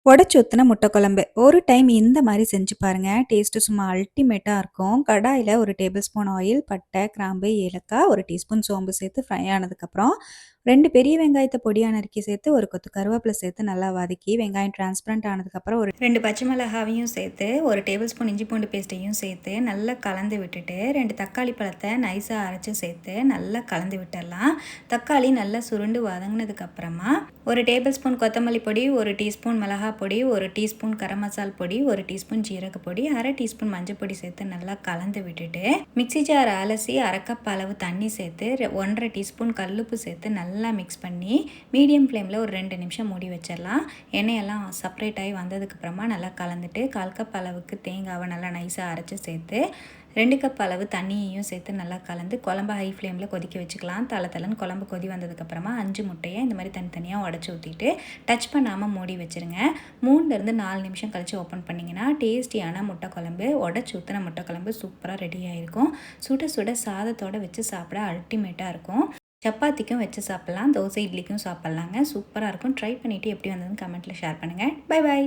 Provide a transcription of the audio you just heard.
உடைச்சு ஊத்துன முட்டை குழம்பு. ஒரு டைம் இந்த மாரி செஞ்சு பாருங்க. டேஸ்ட்டு சும்மா அல்டிமேட்டா இருக்கும். கடாயில 1 டேபிள் ஸ்பூன் ஆயில், பட்டை, கிராம்பு, ஏலக்காய், 1 டீஸ்பூன் சோம்பு சேர்த்து ஃப்ரை ஆனதுக்கப்புறம், 2 பெரிய வெங்காயத்த பொடியா நறுக்கி சேர்த்து, 1 கொத்து கருவேப்பிலை சேர்த்து நல்லா வதக்கி, வெங்காயம் டிரான்ஸ்பரண்ட் ஆனதுக்கப்புறம் ஒரு 2 பச்சை மிளகாவையும் சேர்த்து, 1 டேபிள் ஸ்பூன் இஞ்சி பூண்டு பேஸ்ட்டையும் சேர்த்து நல்லா கலந்து விட்டுட்டு, 2 தக்காளி பழத்த நைஸா அரைச்சு சேர்த்து நல்லா கலந்து விட்டுறலாம். தக்காளி நல்லா சுருண்டு வதங்கினதுக்கப்புறமா, 1 டேபிள் ஸ்பூன் கொத்தமல்லி பொடி, 1 டீஸ்பூன் மிளகாய் பொடி, 1 டீஸ்பூன் கரம் மசால் பொடி, 1 டீஸ்பூன் ஜீரக பொடி, 1/2 டீஸ்பூன் மஞ்சள் பொடி சேர்த்து நல்லா கலந்து விட்டுட்டு, மிக்ஸி ஜார் அலசி 1/2 கப் அளவு தண்ணி சேர்த்து 1/2 டீஸ்பூன் கல்லுப்பு சேர்த்து நல்லா மிக்ஸ் பண்ணி மீடியம் ஃப்ளேமில் ஒரு 2 நிமிஷம் மூடி வச்சிடலாம். எண்ணெயெல்லாம் செப்பரேட் ஆகி வந்ததுக்கப்புறமா நல்லா கலந்துட்டு 1/4 கப் அளவுக்கு தேங்காவை நல்லா நைஸாக அரைச்சி சேர்த்து 2 கப் அளவு தண்ணியையும் சேர்த்து நல்லா கலந்து குழம்பு ஹை ஃப்ளேமில் கொதிக்க வச்சுக்கலாம். தளன்னு குழம்பு கொதி வந்ததுக்கப்புறமா 5 முட்டையை இந்த மாதிரி தனித்தனியாக உடச்சி ஊற்றிட்டு டச் பண்ணாமல் மூடி வச்சுருங்க. 3லேருந்து 4 நிமிஷம் கழித்து ஓப்பன் பண்ணிங்கன்னா டேஸ்டியான முட்டை குழம்பு, உடச்சி ஊற்றின முட்டை குழம்பு சூப்பராக ரெடி ஆகிருக்கும். சுட சுட சாதத்தோடு வச்சு சாப்பிட அல்டிமேட்டாக இருக்கும். சப்பாத்திக்கும் வச்சு சாப்பிட்லாம், தோசை இட்லிக்கும் சாப்பிட்லாங்க. சூப்பராக இருக்கும். ட்ரை பண்ணிவிட்டு எப்படி வந்ததுன்னு கமெண்ட்டில் ஷேர் பண்ணுங்கள். Bye bye.